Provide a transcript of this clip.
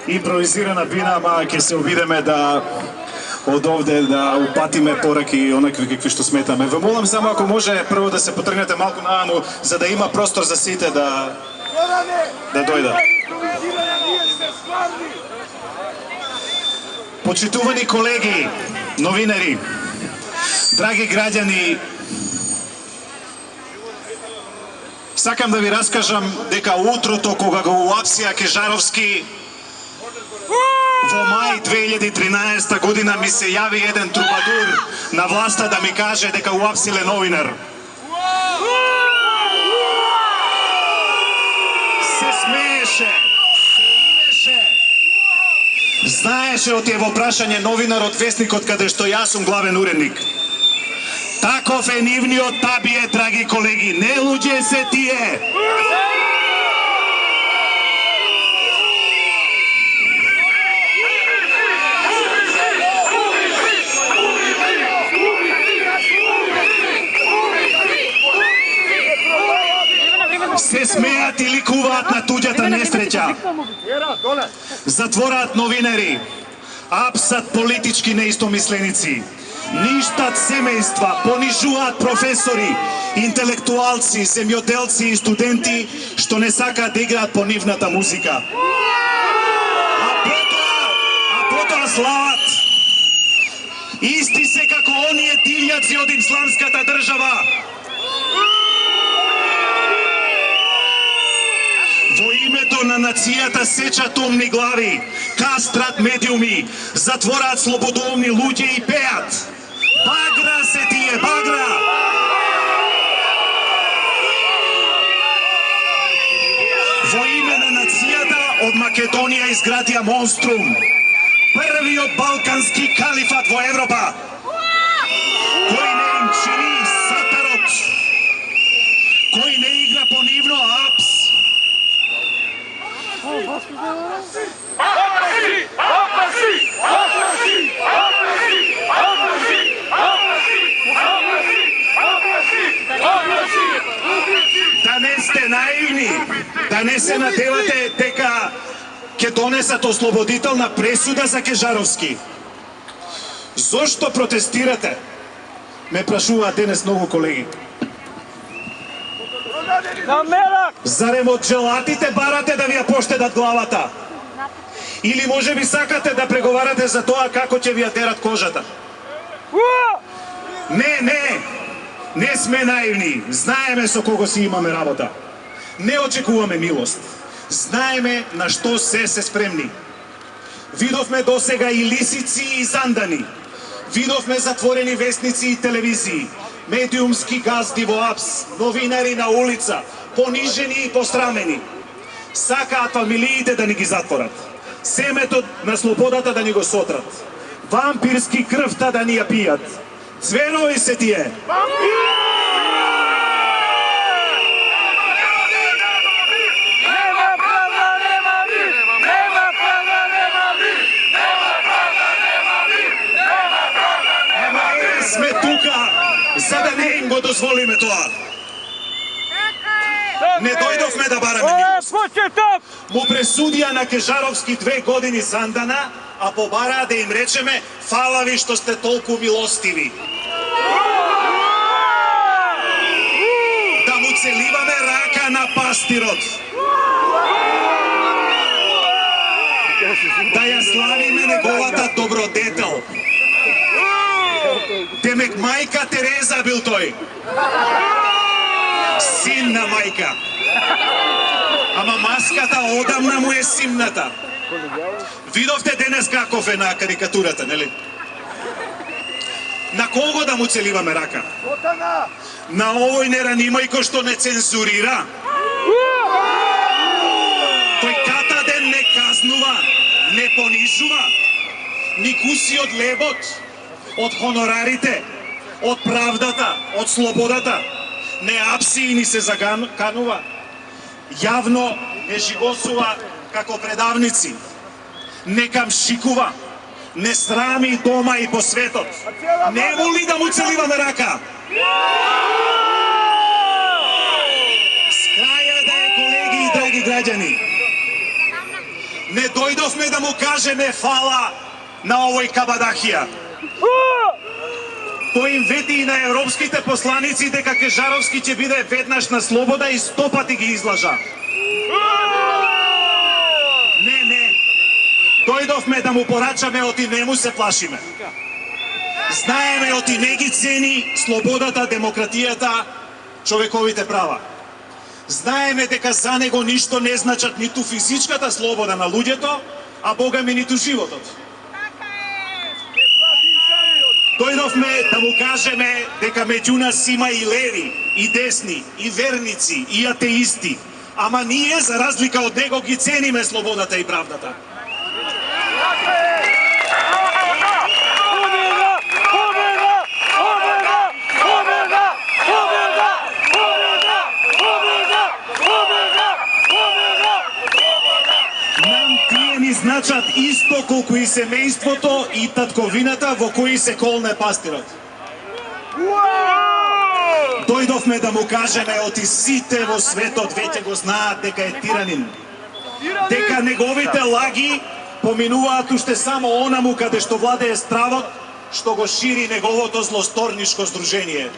импровизирана бина, ама ќе се обидеме да од овде да упатиме пораки онакви какви што сметаме. Ве молам само ако може прво да се потргнете малку нааму, за да има простор за сите да дојдат. Почитувани колеги, новинари, драги граѓани, сакам да ви раскажам дека утрото кога го уапсија Кежаровски, во мај 2013 година ми се јави еден трубадур на власта да ми каже дека уапсиле новинар. Се смееше, се имеше. Знаеше од во прашање новинар од вестникот каде што јас сум главен уредник. Таков е нивниот табие, драги колеги, не луѓе се тие. Се смеат и ликуваат на туѓата несреќа. Затвораат новинари, апсат политички неистомисленици, ништат семејства, понижуваат професори, интелектуалци, земјоделци и студенти што не сакаат да играат по нивната музика. А потоа слават. Исти се како оние дивјаци од исламската држава. Во името на нацијата сечат умни глави, кастрат медиуми, затвораат слободолни луѓе и пеат. Багра се тие, багра! Во име на нацијата од Македонија изградија монструм, првиот балкански калифат во Европа, кој не им чини сатарот, кој не игра по нивно апс. Да не сте наивни, да не се надевате дека ќе донесат ослободителна пресуда за Кежаровски. Зошто протестирате? Ме прашуваат денес многу колеги. Зарем од джелатите барате да ви ја поштедат главата? Или може би сакате да преговарате за тоа како ќе ви ја терат кожата? Не сме наивни, знаеме со кого си имаме работа. Не очекуваме милост. Знаеме на што се спремни. Видовме досега и лисици и зандани. Видовме затворени вестници и телевизии, медиумски газди во апс, новинари на улица, понижени и посрамени. Сакаат фамилиите да ни ги затворат. Семето на слободата да ни го сотрат. Вампирски крвта да ни ја пијат. Цверови се тие. Сме тука, за да не им го дозволиме тоа. Не дојдовме да бараме милост. Му пресудија на Кежаровски 2 години зандана, а побараа да им речеме фала ви што сте толку милостиви. Да му целиваме рака на пастирот. Да ја славиме неговата добродетел. Демек мајка Тереза бил тој. Син на мајка. Ама маската одамна му е симната. Видовте денес каков е на карикатурата, нели? На кого да му целиваме рака? На овој неранимај кој што не цензурира. Кој ката ден не казнува, не понижува, ни куси од лебот, од хонорарите, од правдата, од слободата. Не апси и ни се заканува. Јавно не жигосува како предавници. Не камшикува. Не срами дома и по светот. Не моли да му целиваме рака. С краја да е, колеги и драги граѓани. Не дојде Дојдовме да му кажеме фала на овој кабадахија. Тој им вети и на европските посланици дека Кежаровски ќе биде веднаш на слобода и 100 пати ги излажа. Не. Дојдовме да му порачаме, оти не му се плашиме. Знаеме, оти не ги цени слободата, демократијата, човековите права. Знаеме дека за него ништо не значат ниту физичката слобода на луѓето, а Бога ми ниту животот. Дојдовме да му кажеме дека меѓу нас има и леви, и десни, и верници, и атеисти, ама ние, за разлика од него, ги цениме слободата и правдата. Значат исто колку и семејството и татковината во кои се колне пастирот. Дојдовме да му кажеме, оти сите во светот веќе го знаат дека е тиранин. Дека неговите лаги поминуваат уште само онаму каде што владее стравот, што го шири неговото злосторнишко здружение.